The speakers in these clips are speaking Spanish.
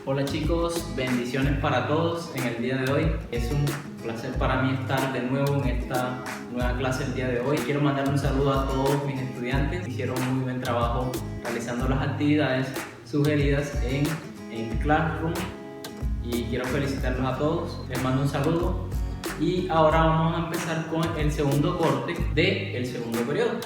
Hola chicos, bendiciones para todos en el día de hoy. Es un placer para mí estar de nuevo en esta nueva clase el día de hoy. Quiero mandar un saludo a todos mis estudiantes. Hicieron muy buen trabajo realizando las actividades sugeridas en Classroom y quiero felicitarlos a todos. Les mando un saludo y ahora vamos a empezar con el segundo corte del segundo periodo.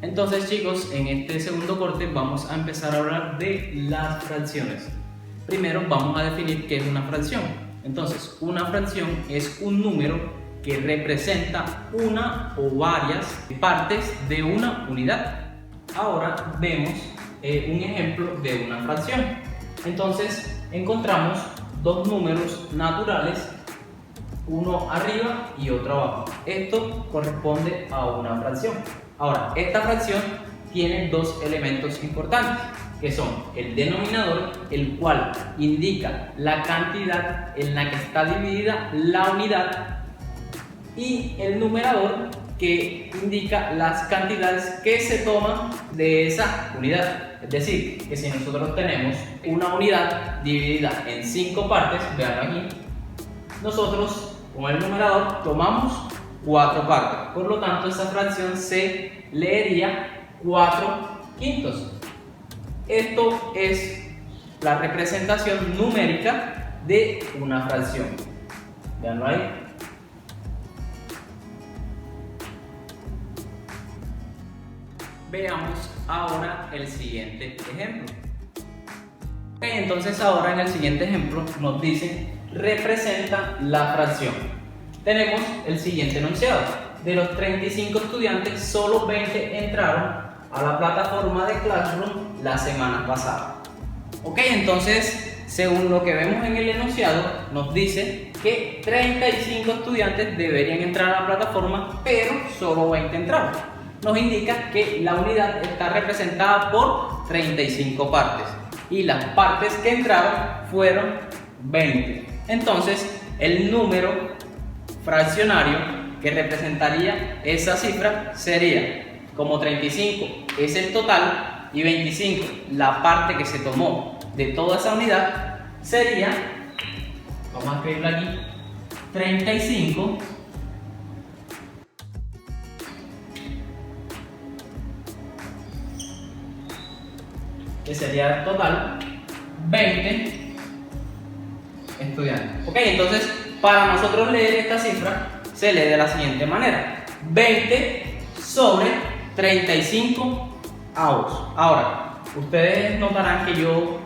Entonces chicos, en este segundo corte vamos a empezar a hablar de las fracciones. Primero vamos a definir qué es una fracción. Entonces, una fracción es un número que representa una o varias partes de una unidad. Ahora vemos un ejemplo de una fracción. Entonces encontramos dos números naturales, uno arriba y otro abajo. Esto corresponde a una fracción. Ahora, esta fracción tiene dos elementos importantes, que son el denominador, el cual indica la cantidad en la que está dividida la unidad, y el numerador, que indica las cantidades que se toman de esa unidad. Es decir, que si nosotros tenemos una unidad dividida en 5 partes, veanlo aquí, nosotros con el numerador tomamos 4 partes, por lo tanto esa fracción se leería 4/5. Esto es la representación numérica de una fracción. Veanlo ahí. Veamos ahora el siguiente ejemplo. Entonces ahora en el siguiente ejemplo nos dice representa la fracción. Tenemos el siguiente enunciado: de los 35 estudiantes, solo 20 entraron a la plataforma de Classroom la semana pasada. Ok, entonces según lo que vemos en el enunciado nos dice que 35 estudiantes deberían entrar a la plataforma, pero solo 20 entraron. Nos indica que la unidad está representada por 35 partes y las partes que entraron fueron 20. Entonces el número fraccionario que representaría esa cifra sería, como 35 es el total y 25 la parte que se tomó de toda esa unidad, sería, vamos a escribirlo aquí, 35 que sería el total, 20 estudiantes. Ok, entonces para nosotros leer esta cifra se lee de la siguiente manera: 20 sobre 35 avos. Ahora, ustedes notarán que yo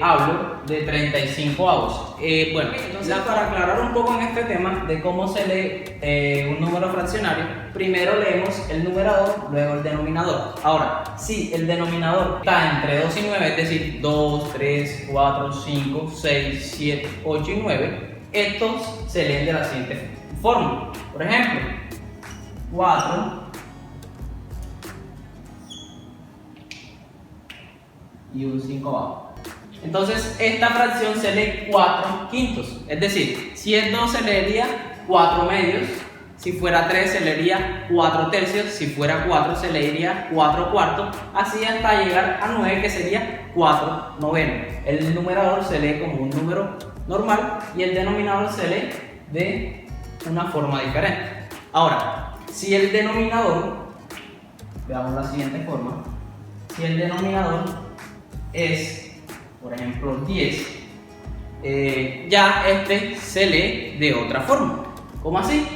hablo de 35 avos. Bueno, entonces para aclarar un poco en este tema de cómo se lee un número fraccionario, primero leemos el numerador, luego el denominador. Ahora, si el denominador está entre 2 y 9, es decir, 2, 3, 4, 5, 6, 7, 8 y 9, estos se leen de la siguiente forma. Por ejemplo, 4 y un 5 abajo. Entonces esta fracción se lee 4/5, es decir, si es 2 se leería 4/2, si fuera 3 se leería 4/3, si fuera 4 se leería 4/4, así hasta llegar a 9, que sería 4/9. El numerador se lee como un número normal y el denominador se lee de una forma diferente. Ahora, si el denominador, veamos la siguiente forma, si el denominador es, por ejemplo, 10, ya este se lee de otra forma. ¿Cómo así?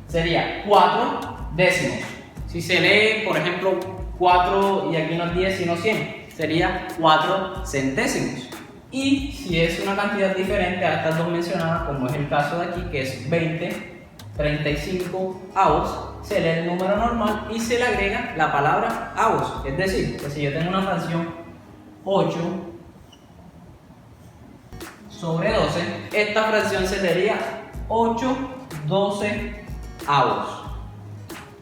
Sería 4 décimos. Si se lee, por ejemplo, 4 y aquí no es 10 sino 100, sería 4 centésimos. Y si es una cantidad diferente a estas dos mencionadas, como es el caso de aquí, que es 20, 35 avos, se lee el número normal y se le agrega la palabra avos. Es decir, que si yo tengo una fracción 8 sobre 12, esta fracción se leería 8/12 avos.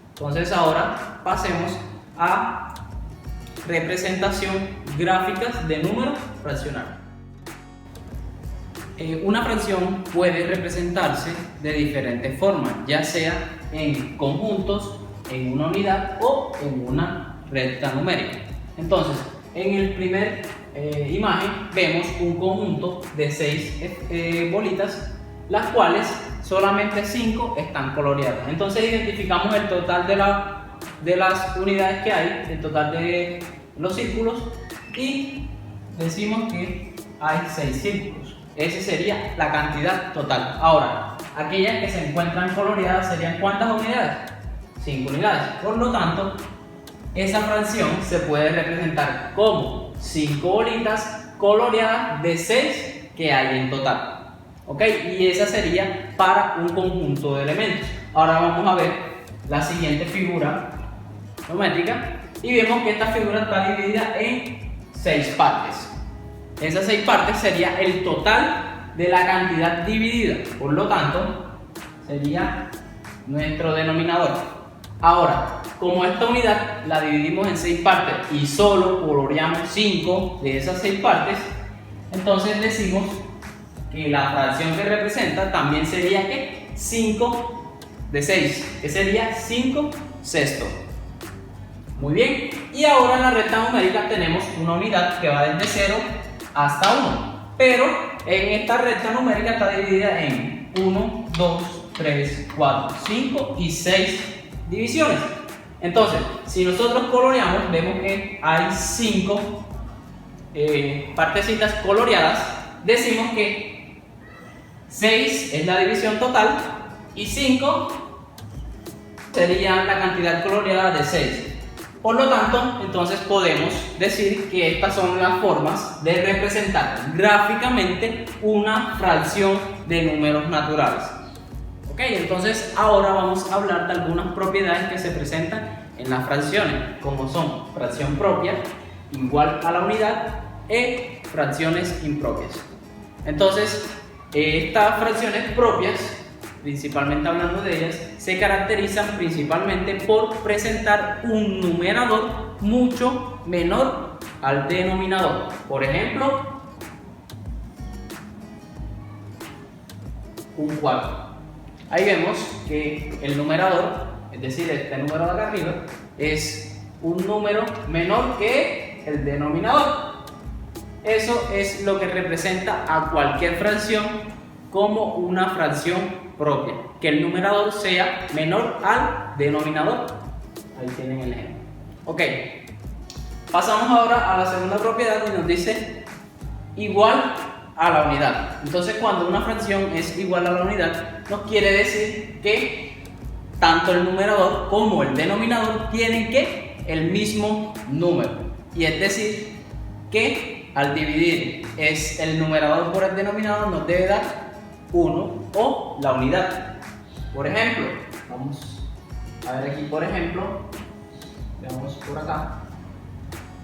Entonces ahora pasemos a representación gráficas de números fraccionarios. Una fracción puede representarse de diferentes formas, ya sea en conjuntos, en una unidad o en una recta numérica. Entonces, en el primer imagen vemos un conjunto de 6 bolitas, las cuales solamente 5 están coloreadas. Entonces identificamos el total de las unidades que hay, el total de los círculos, y decimos que hay 6 círculos. Esa sería la cantidad total. Ahora, aquellas que se encuentran coloreadas serían ¿cuántas unidades? 5 unidades. Por lo tanto, esa fracción se puede representar como 5 bolitas coloreadas de 6 que hay en total. ¿Ok? Y esa sería para un conjunto de elementos. Ahora vamos a ver la siguiente figura geométrica y vemos que esta figura está dividida en 6 partes. Esas 6 partes sería el total de la cantidad dividida, por lo tanto sería nuestro denominador. Ahora, como esta unidad la dividimos en 6 partes y solo coloreamos 5 de esas 6 partes, entonces decimos que la fracción que representa también sería que 5 de 6, que sería 5 sextos. Muy bien, y ahora en la recta numérica tenemos una unidad que va desde 0 hasta 1, pero en esta recta numérica está dividida en 1, 2, 3, 4, 5 y 6 divisiones. Entonces, si nosotros coloreamos, vemos que hay 5 partecitas coloreadas. Decimos que 6 es la división total y 5 sería la cantidad coloreada de 6. Por lo tanto, entonces podemos decir que estas son las formas de representar gráficamente una fracción de números naturales. Ok, entonces ahora vamos a hablar de algunas propiedades que se presentan en las fracciones, como son fracción propia, igual a la unidad, y fracciones impropias. Entonces, estas fracciones propias, principalmente hablando de ellas, se caracterizan principalmente por presentar un numerador mucho menor al denominador. Por ejemplo, un cuarto. Ahí vemos que el numerador, es decir, este número de acá arriba, es un número menor que el denominador. Eso es lo que representa a cualquier fracción como una fracción propia, que el numerador sea menor al denominador. Ahí tienen el ejemplo. Ok, pasamos ahora a la segunda propiedad y nos dice igual a la unidad. Entonces, cuando una fracción es igual a la unidad, nos quiere decir que tanto el numerador como el denominador tienen que el mismo número, y es decir que al dividir es el numerador por el denominador nos debe dar 1 o la unidad. Por ejemplo, vamos a ver aquí, por ejemplo, veamos por acá,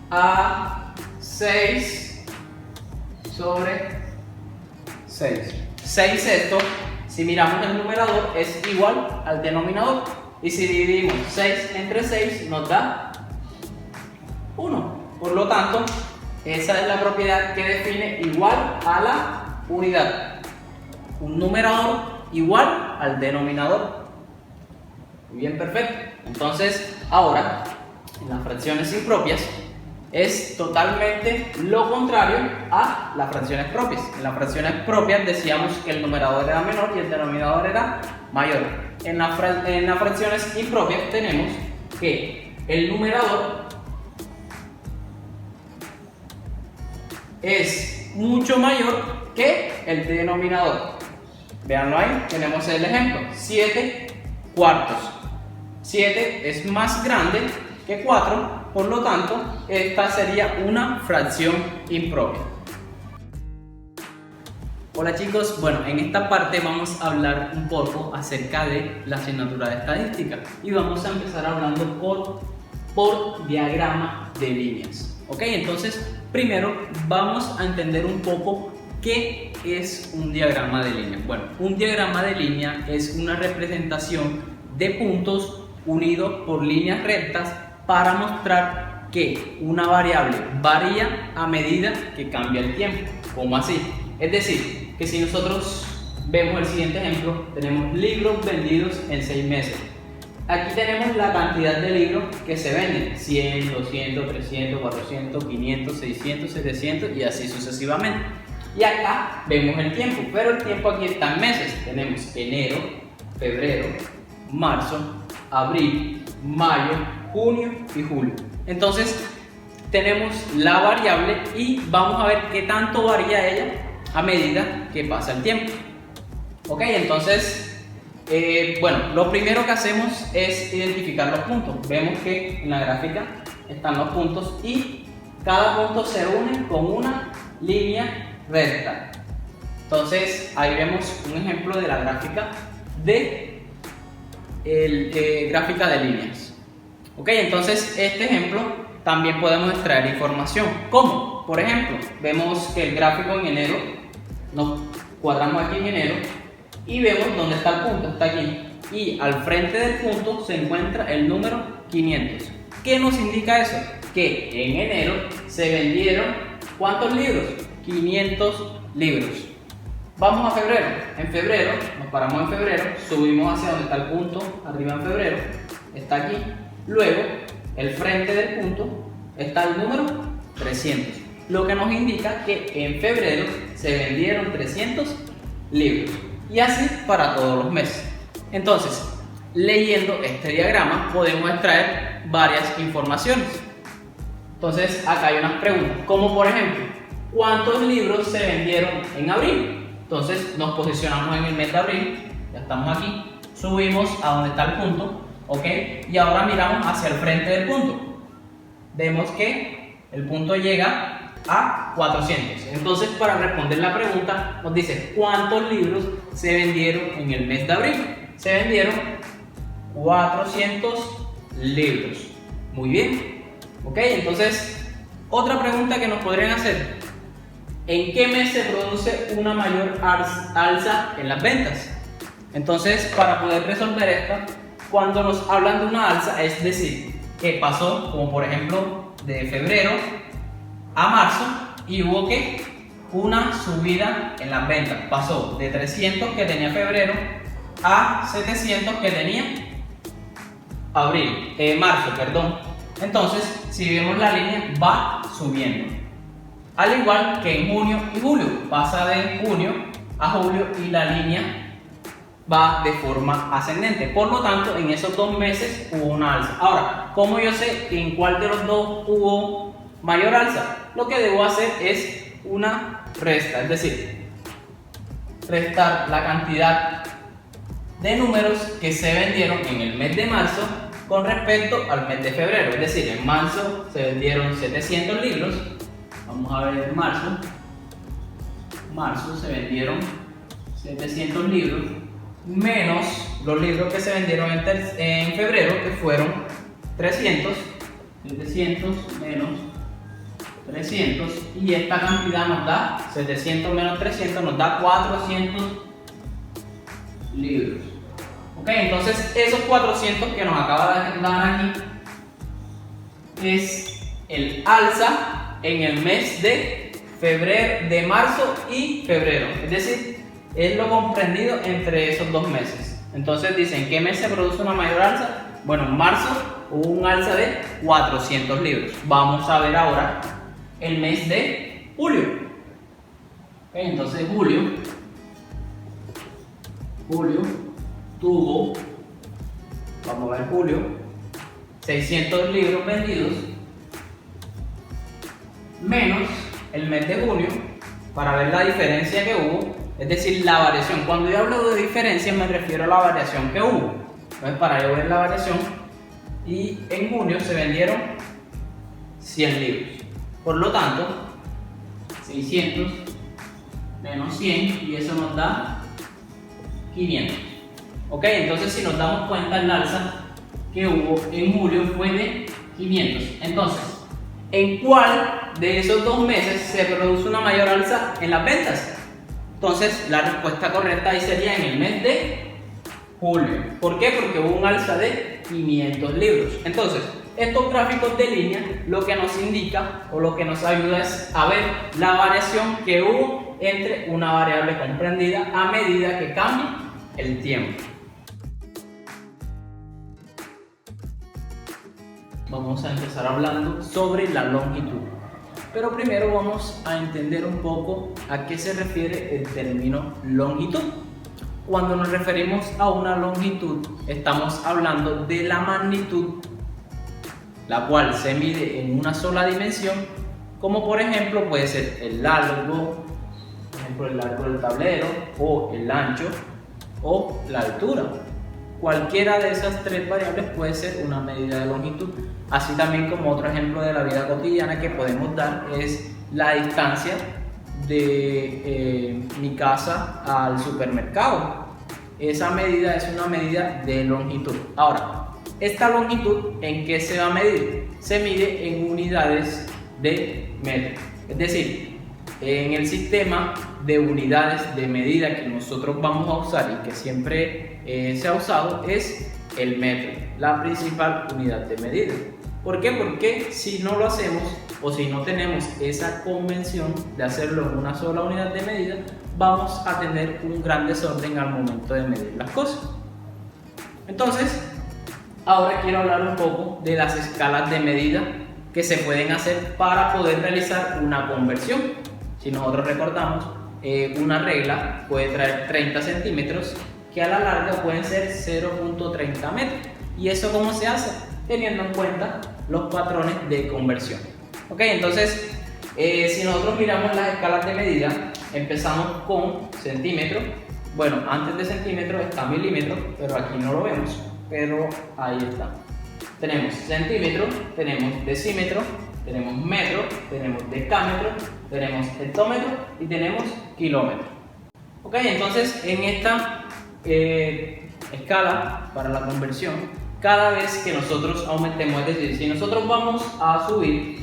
a 6 sobre 6. 6 sextos, si miramos el numerador, es igual al denominador, y si dividimos 6 entre 6 nos da 1. Por lo tanto, esa es la propiedad que define igual a la unidad. Un numerador igual al denominador. Muy bien, perfecto. Entonces, ahora, en las fracciones impropias, es totalmente lo contrario a las fracciones propias. En las fracciones propias decíamos que el numerador era menor y el denominador era mayor. En las fracciones impropias tenemos que el numerador es mucho mayor que el denominador. Veanlo ahí, tenemos el ejemplo, 7 cuartos. 7 es más grande que 4, por lo tanto, esta sería una fracción impropia. Hola chicos, bueno, en esta parte vamos a hablar un poco acerca de la asignatura de estadística y vamos a empezar hablando por diagrama de líneas. Ok, entonces primero vamos a entender un poco qué es un diagrama de línea. Bueno, un diagrama de línea es una representación de puntos unidos por líneas rectas para mostrar que una variable varía a medida que cambia el tiempo. ¿Cómo así? Es decir, que si nosotros vemos el siguiente ejemplo, tenemos libros vendidos en 6 meses. Aquí tenemos la cantidad de libros que se venden, 100, 200, 300, 400, 500, 600, 700 y así sucesivamente. Y acá vemos el tiempo, pero el tiempo aquí está en meses. Tenemos enero, febrero, marzo, abril, mayo, junio y julio. Entonces tenemos la variable y vamos a ver qué tanto varía ella a medida que pasa el tiempo. Ok, entonces bueno, lo primero que hacemos es identificar los puntos. Vemos que en la gráfica están los puntos y cada punto se une con una línea recta. Entonces ahí vemos un ejemplo de la gráfica de gráfica de líneas. Ok, entonces este ejemplo también podemos extraer información. ¿Cómo? Por ejemplo, vemos que el gráfico en enero, nos cuadramos aquí en enero y vemos dónde está el punto, está aquí. Y al frente del punto se encuentra el número 500. ¿Qué nos indica eso? Que en enero se vendieron ¿cuántos libros? 500 libros. Vamos a febrero. En febrero, nos paramos en febrero, subimos hacia donde está el punto, arriba en febrero, está aquí. Luego, el frente del punto está el número 300. Lo que nos indica que en febrero se vendieron 300 libros. Y así para todos los meses. Entonces, leyendo este diagrama podemos extraer varias informaciones. Entonces, acá hay unas preguntas, como por ejemplo, ¿cuántos libros se vendieron en abril? Entonces, nos posicionamos en el mes de abril, ya estamos aquí, subimos a donde está el punto, ¿ok? Y ahora miramos hacia el frente del punto. Vemos que el punto llega a 400. Entonces, para responder la pregunta, nos dice ¿cuántos libros se vendieron en el mes de abril? Se vendieron 400 libros. Muy bien. Ok, entonces, otra pregunta que nos podrían hacer: ¿en qué mes se produce una mayor alza en las ventas? Entonces, para poder resolver esto, cuando nos hablan de una alza, es decir, que pasó, como por ejemplo, de febrero a marzo y hubo que una subida en las ventas. Pasó de 300 que tenía febrero a 700 que tenía marzo, perdón. Entonces, si vemos la línea, va subiendo. Al igual que en junio y julio, pasa de junio a julio y la línea va de forma ascendente. Por lo tanto, en esos 2 meses hubo una alza. Ahora, ¿cómo yo sé en cuál de los dos hubo mayor alza? Lo que debo hacer es una resta, es decir, restar la cantidad de números que se vendieron en el mes de marzo con respecto al mes de febrero. Es decir, en marzo se vendieron 700 libros. Vamos a ver marzo. Marzo se vendieron 700 libros menos los libros que se vendieron en febrero, que fueron 300. 700 menos 300, y esta cantidad nos da 700 menos 300, nos da 400 libros. Ok, entonces esos 400 que nos acaba de dar aquí es el alza en el mes de febrero, de marzo y febrero, es decir, es lo comprendido entre esos 2 meses. Entonces dicen, ¿qué mes se produce una mayor alza? Bueno, en marzo hubo un alza de 400 libros. Vamos a ver ahora el mes de julio. Okay, entonces julio tuvo, vamos a ver julio, 600 libros vendidos menos el mes de junio, para ver la diferencia que hubo, es decir, la variación. Cuando yo hablo de diferencia me refiero a la variación que hubo. Entonces, para yo ver la variación, y en junio se vendieron 100 libros. Por lo tanto, 600 menos 100, y eso nos da 500. Ok, entonces si nos damos cuenta, el alza que hubo en julio fue de 500. Entonces, ¿en cuál de esos 2 meses se produce una mayor alza en las ventas? Entonces, la respuesta correcta ahí sería en el mes de julio. ¿Por qué? Porque hubo un alza de 500 libros. Entonces, estos gráficos de línea lo que nos indica o lo que nos ayuda es a ver la variación que hubo entre una variable comprendida a medida que cambia el tiempo. Vamos a empezar hablando sobre la longitud. Pero primero vamos a entender un poco a qué se refiere el término longitud. Cuando nos referimos a una longitud, estamos hablando de la magnitud, la cual se mide en una sola dimensión, como por ejemplo puede ser el largo, por ejemplo el largo del tablero, o el ancho, o la altura. Cualquiera de esas tres variables puede ser una medida de longitud. Así también como otro ejemplo de la vida cotidiana que podemos dar es la distancia de mi casa al supermercado. Esa medida es una medida de longitud. Ahora, esta longitud, ¿en qué se va a medir? Se mide en unidades de metro. Es decir, en el sistema de unidades de medida que nosotros vamos a usar y que siempre se ha usado es el metro, la principal unidad de medida. ¿Por qué? Porque si no lo hacemos o si no tenemos esa convención de hacerlo en una sola unidad de medida, vamos a tener un gran desorden al momento de medir las cosas. Entonces, ahora quiero hablar un poco de las escalas de medida que se pueden hacer para poder realizar una conversión. Si nosotros recordamos, una regla puede traer 30 centímetros que a la larga pueden ser 0.30 metros. ¿Y eso cómo se hace? Teniendo en cuenta los patrones de conversión. Ok, entonces, si nosotros miramos las escalas de medida, empezamos con centímetros. Bueno, antes de centímetros está milímetro, pero aquí no lo vemos, pero ahí está. Tenemos centímetro, tenemos decímetro, tenemos metro, tenemos decámetro, tenemos hectómetro y tenemos kilómetro. Ok, entonces en esta escala para la conversión, cada vez que nosotros aumentemos, es decir, si nosotros vamos a subir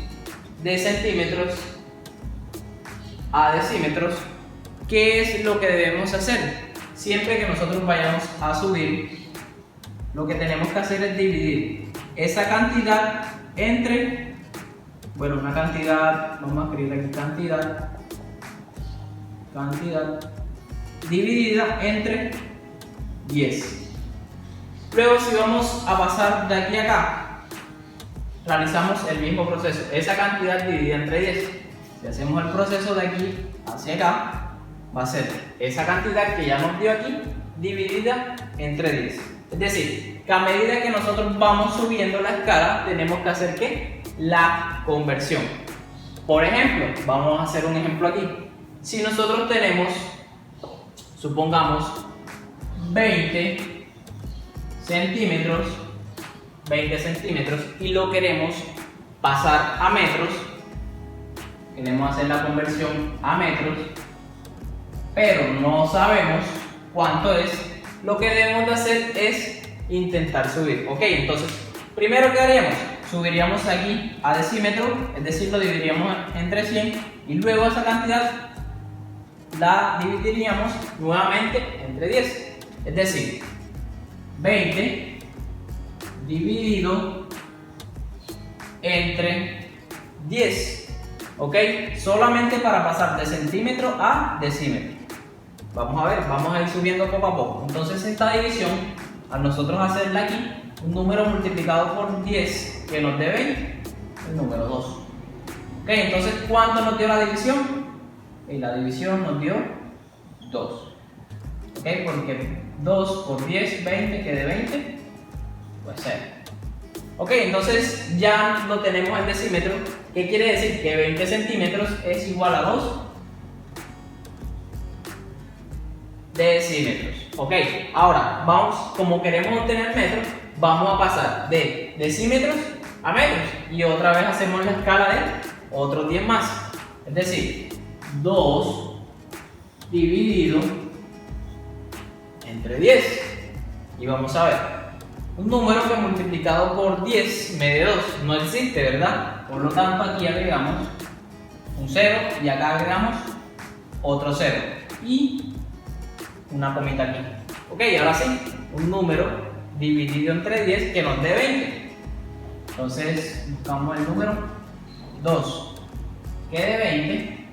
de centímetros a decímetros, ¿qué es lo que debemos hacer? Siempre que nosotros vayamos a subir, lo que tenemos que hacer es dividir esa cantidad entre, bueno, una cantidad, vamos a escribir aquí cantidad dividida entre 10. Luego, si vamos a pasar de aquí a acá, realizamos el mismo proceso, esa cantidad dividida entre 10. Si hacemos el proceso de aquí hacia acá, va a ser esa cantidad que ya nos dio aquí dividida entre 10. Es decir, que a medida que nosotros vamos subiendo la escala, tenemos que hacer ¿qué? La conversión. Por ejemplo, vamos a hacer un ejemplo aquí. Si nosotros tenemos, supongamos, 20 centímetros y lo queremos pasar a metros, queremos hacer la conversión a metros, pero no sabemos cuánto es, lo que debemos de hacer es intentar subir. Ok, entonces, primero ¿qué haríamos? Subiríamos aquí a decímetro, es decir, lo dividiríamos entre 100 y luego esa cantidad la dividiríamos nuevamente entre 10, es decir, 20 dividido entre 10, ¿ok? Solamente para pasar de centímetro a decímetro. Vamos a ver, vamos a ir subiendo poco a poco. Entonces esta división, al nosotros hacerla aquí, un número multiplicado por 10 que nos dé 20, el número 2. ¿Ok? Entonces, ¿cuánto nos dio la división? Y la división nos dio 2. ¿Ok? Porque 2 por 10, 20, que de 20, pues 0. Ok, entonces ya lo tenemos en decímetro. ¿Qué quiere decir? Que 20 centímetros es igual a 2 decímetros. Ok, ahora vamos, como queremos obtener metros, vamos a pasar de decímetros a metros y otra vez hacemos la escala de otros 10 más. Es decir, 2 dividido entre 10. Y vamos a ver, un número que multiplicado por 10 me dé 2 no existe, ¿verdad? Por lo tanto, aquí agregamos un 0 y acá agregamos otro 0 y una comita aquí. Ok, ahora sí, un número dividido entre 10 que nos dé 20. Entonces buscamos el número 2, que de 20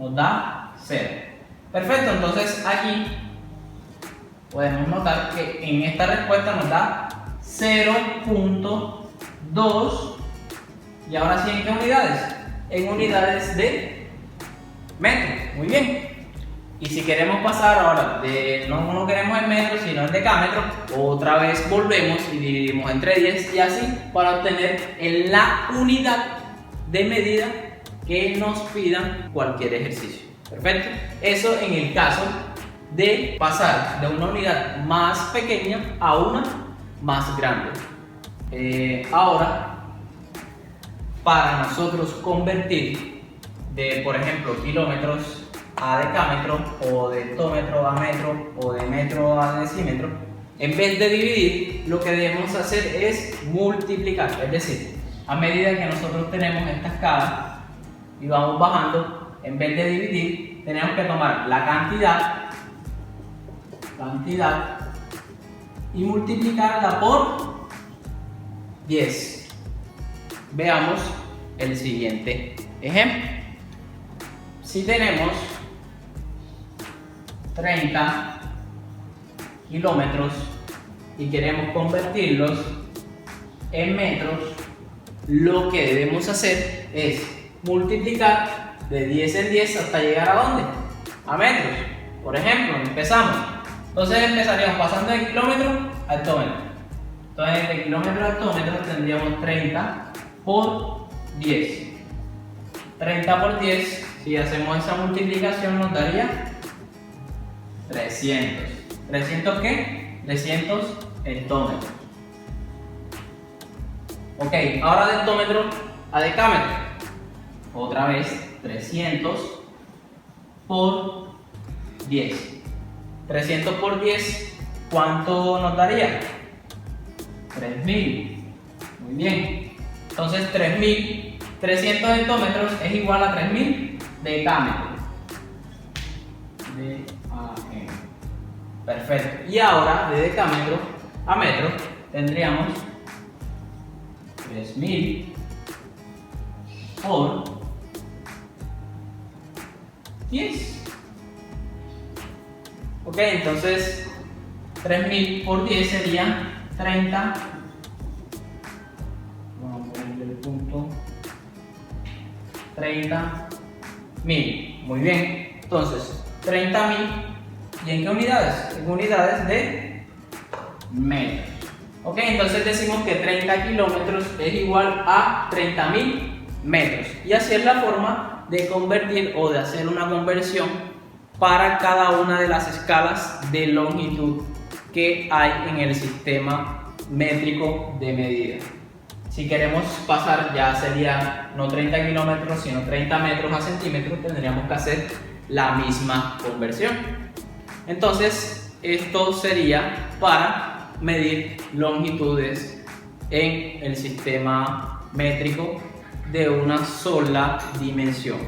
nos da 0. Perfecto, entonces aquí podemos notar que en esta respuesta nos da 0.2. Y ahora sí, ¿en qué unidades? En unidades de metro. Muy bien. Y si queremos pasar ahora de, no queremos en metros, sino en decámetro, otra vez volvemos y dividimos entre 10 y así para obtener en la unidad de medida que nos pidan cualquier ejercicio. Perfecto. Eso en el caso de pasar de una unidad más pequeña a una más grande. Ahora, para nosotros convertir de, por ejemplo, kilómetros a decámetro, o de hectómetro a metro, o de metro a decímetro, en vez de dividir, lo que debemos hacer es multiplicar. Es decir, a medida que nosotros tenemos esta escala y vamos bajando, en vez de dividir, tenemos que tomar la cantidad y multiplicarla por 10. Veamos el siguiente ejemplo. Si tenemos 30 kilómetros y queremos convertirlos en metros, lo que debemos hacer es multiplicar de 10 en 10 hasta llegar ¿a dónde? A metros. Por ejemplo, empezamos. Entonces empezaríamos pasando de kilómetro a hectómetro. Entonces de kilómetro a hectómetro tendríamos 30 por 10. 30 por 10, si hacemos esa multiplicación nos daría 300. ¿300 qué? 300 hectómetros. Ok, ahora de hectómetro a decámetro. Otra vez 300 por 10. 300 por 10, ¿cuánto nos daría? 3000. Muy bien. Entonces 300 hectómetros es igual a 3000 decámetros. Perfecto. Y ahora de decámetro a metro tendríamos 3000 por 10. Ok, entonces 3000 por 10 sería 30. Vamos a ponerle el punto. 30.000. Muy bien. Entonces, 30.000. ¿Y en qué unidades? En unidades de metros. Ok, entonces decimos que 30 kilómetros es igual a 30.000 metros. Y así es la forma de convertir o de hacer una conversión para cada una de las escalas de longitud que hay en el sistema métrico de medida. Si queremos pasar, ya sería no 30 kilómetros, sino 30 metros a centímetros, tendríamos que hacer la misma conversión. Entonces, esto sería para medir longitudes en el sistema métrico de una sola dimensión.